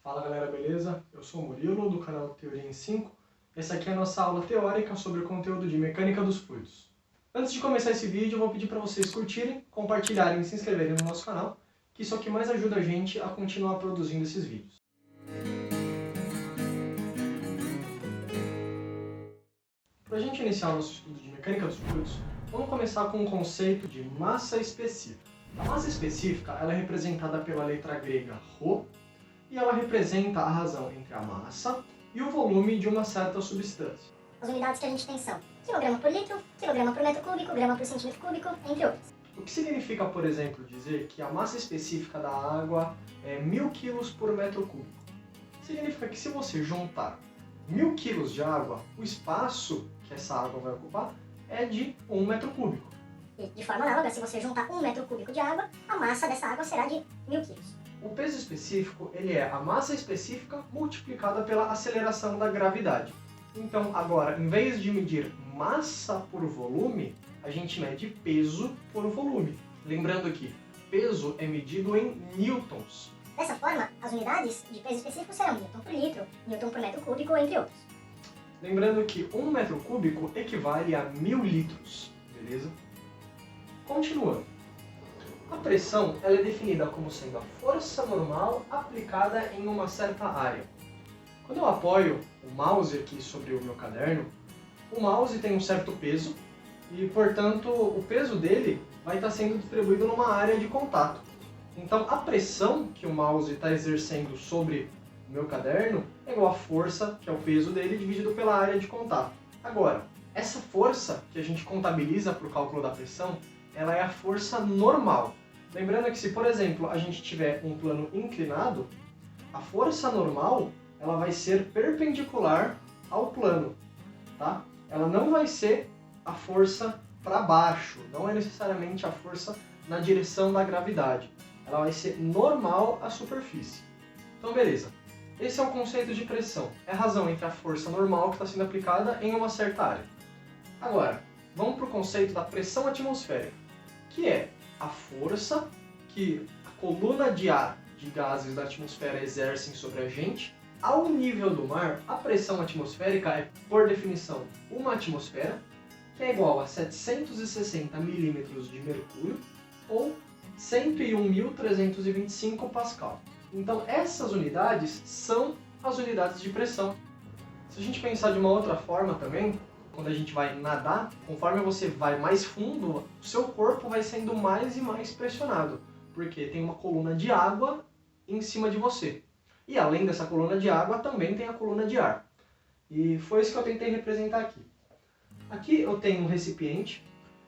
Fala galera, beleza? Eu sou o Murilo, do canal Teoria em 5. Essa aqui é a nossa aula teórica sobre o conteúdo de mecânica dos fluidos. Antes de começar esse vídeo, eu vou pedir para vocês curtirem, compartilharem e se inscreverem no nosso canal, que isso aqui mais ajuda a gente a continuar produzindo esses vídeos. Para a gente iniciar o nosso estudo de mecânica dos fluidos, vamos começar com o conceito de massa específica. A massa específica ela é representada pela letra grega ρ, e ela representa a razão entre a massa e o volume de uma certa substância. As unidades que a gente tem são quilograma por litro, quilograma por metro cúbico, grama por centímetro cúbico, entre outras. O que significa, por exemplo, dizer que a massa específica da água é 1000 kg por metro cúbico? Significa que se você juntar 1000 kg de água, o espaço que essa água vai ocupar é de 1 metro cúbico. E, de forma análoga, se você juntar 1 metro cúbico de água, a massa dessa água será de 1000 kg. O peso específico ele é a massa específica multiplicada pela aceleração da gravidade. Então, agora, em vez de medir massa por volume, a gente mede peso por volume. Lembrando que peso é medido em newtons. Dessa forma, as unidades de peso específico serão newton por litro, newton por metro cúbico, entre outros. Lembrando que 1 metro cúbico equivale a 1000 litros, beleza? Continuando. A pressão ela é definida como sendo a força normal aplicada em uma certa área. Quando eu apoio o mouse aqui sobre o meu caderno, o mouse tem um certo peso e, portanto, o peso dele vai estar sendo distribuído numa área de contato. Então, a pressão que o mouse está exercendo sobre o meu caderno é igual à força, que é o peso dele, dividido pela área de contato. Agora, essa força que a gente contabiliza para o cálculo da pressão, ela é a força normal. Lembrando que se, por exemplo, a gente tiver um plano inclinado, a força normal ela vai ser perpendicular ao plano, tá? Ela não vai ser a força para baixo, não é necessariamente a força na direção da gravidade. Ela vai ser normal à superfície. Então, beleza. Esse é o conceito de pressão. É a razão entre a força normal que está sendo aplicada em uma certa área. Agora, vamos para o conceito da pressão atmosférica, que é a força que a coluna de ar de gases da atmosfera exercem sobre a gente. Ao nível do mar, a pressão atmosférica é, por definição, uma atmosfera, que é igual a 760 milímetros de mercúrio, ou 101.325 pascal. Então, essas unidades são as unidades de pressão. Se a gente pensar de uma outra forma também, quando a gente vai nadar, conforme você vai mais fundo, o seu corpo vai sendo mais e mais pressionado, porque tem uma coluna de água em cima de você. E além dessa coluna de água, também tem a coluna de ar. E foi isso que eu tentei representar aqui. Aqui eu tenho um recipiente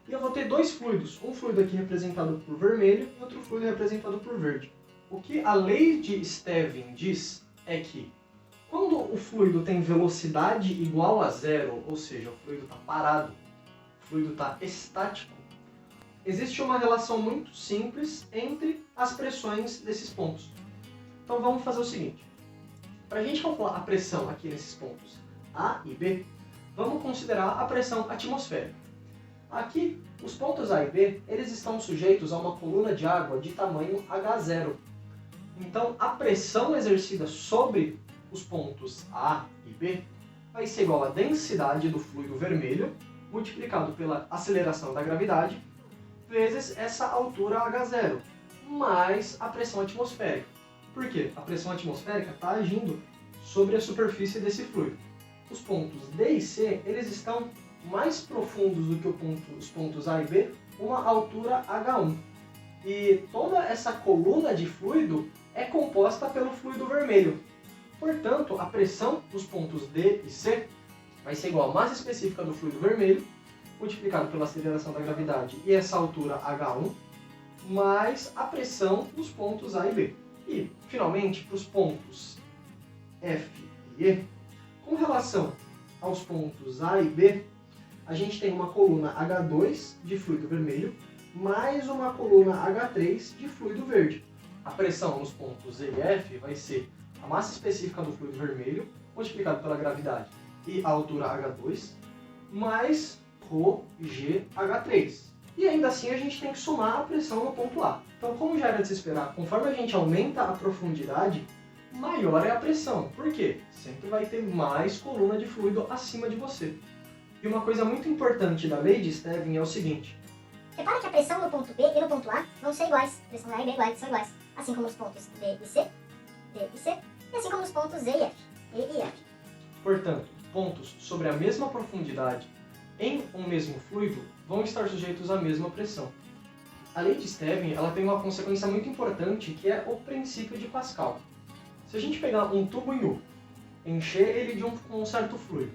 e eu vou ter dois fluidos. Um fluido aqui representado por vermelho e outro fluido representado por verde. O que a lei de Stevin diz é que quando o fluido tem velocidade igual a zero, ou seja, o fluido está parado, o fluido está estático, existe uma relação muito simples entre as pressões desses pontos. Então vamos fazer o seguinte. Para a gente calcular a pressão aqui nesses pontos A e B, vamos considerar a pressão atmosférica. Aqui, os pontos A e B, eles estão sujeitos a uma coluna de água de tamanho H0. Então, a pressão exercida sobre os pontos A e B vai ser igual à densidade do fluido vermelho, multiplicado pela aceleração da gravidade, vezes essa altura H0, mais a pressão atmosférica. Por quê? A pressão atmosférica está agindo sobre a superfície desse fluido. Os pontos D e C, eles estão mais profundos do que os pontos A e B, uma altura H1. E toda essa coluna de fluido é composta pelo fluido vermelho. Portanto, a pressão dos pontos D e C vai ser igual à massa específica do fluido vermelho, multiplicado pela aceleração da gravidade e essa altura H1, mais a pressão dos pontos A e B. E, finalmente, para os pontos F e E, com relação aos pontos A e B, a gente tem uma coluna H2 de fluido vermelho, mais uma coluna H3 de fluido verde. A pressão nos pontos E e F vai ser a massa específica do fluido vermelho, multiplicado pela gravidade e a altura H2, mais ρgH3. E ainda assim a gente tem que somar a pressão no ponto A. Então, como já era de se esperar, conforme a gente aumenta a profundidade, maior é a pressão. Por quê? Sempre vai ter mais coluna de fluido acima de você. E uma coisa muito importante da lei de Stevin é o seguinte. Repara que a pressão no ponto B e no ponto A vão ser iguais. A pressão A e B são iguais. Assim como os pontos D e C, e assim como os pontos E e F. Portanto, pontos sobre a mesma profundidade em um mesmo fluido vão estar sujeitos à mesma pressão. A lei de Stevin ela tem uma consequência muito importante que é o princípio de Pascal. Se a gente pegar um tubo em U, encher ele de um certo fluido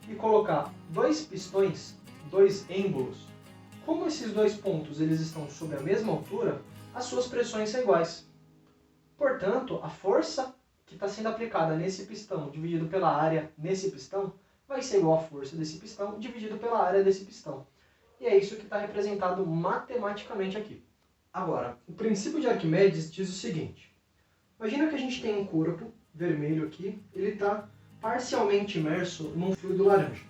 e colocar dois pistões, dois êmbolos, como esses dois pontos eles estão sobre a mesma altura, as suas pressões são iguais. Portanto, a força que está sendo aplicada nesse pistão dividido pela área nesse pistão vai ser igual à força desse pistão dividido pela área desse pistão. E é isso que está representado matematicamente aqui. Agora, o princípio de Arquimedes diz o seguinte. Imagina que a gente tem um corpo vermelho aqui, ele está parcialmente imerso num fluido laranja.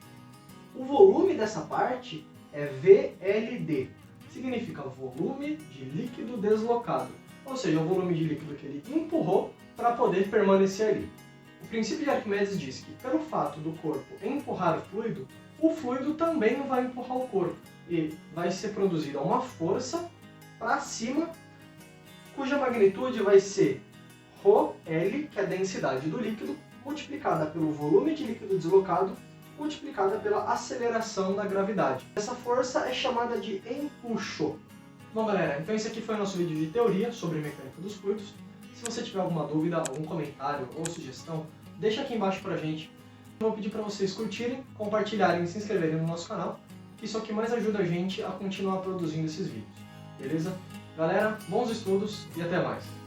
O volume dessa parte é VLD, significa volume de líquido deslocado, ou seja, o volume de líquido que ele empurrou para poder permanecer ali. O princípio de Arquimedes diz que, pelo fato do corpo empurrar o fluido também vai empurrar o corpo, e vai ser produzida uma força para cima, cuja magnitude vai ser ρL, que é a densidade do líquido, multiplicada pelo volume de líquido deslocado, multiplicada pela aceleração da gravidade. Essa força é chamada de empuxo. Bom, galera, então esse aqui foi o nosso vídeo de teoria sobre mecânica dos fluidos. Se você tiver alguma dúvida, algum comentário ou sugestão, deixa aqui embaixo pra gente. Eu vou pedir para vocês curtirem, compartilharem e se inscreverem no nosso canal, que isso aqui mais ajuda a gente a continuar produzindo esses vídeos. Beleza? Galera, bons estudos e até mais!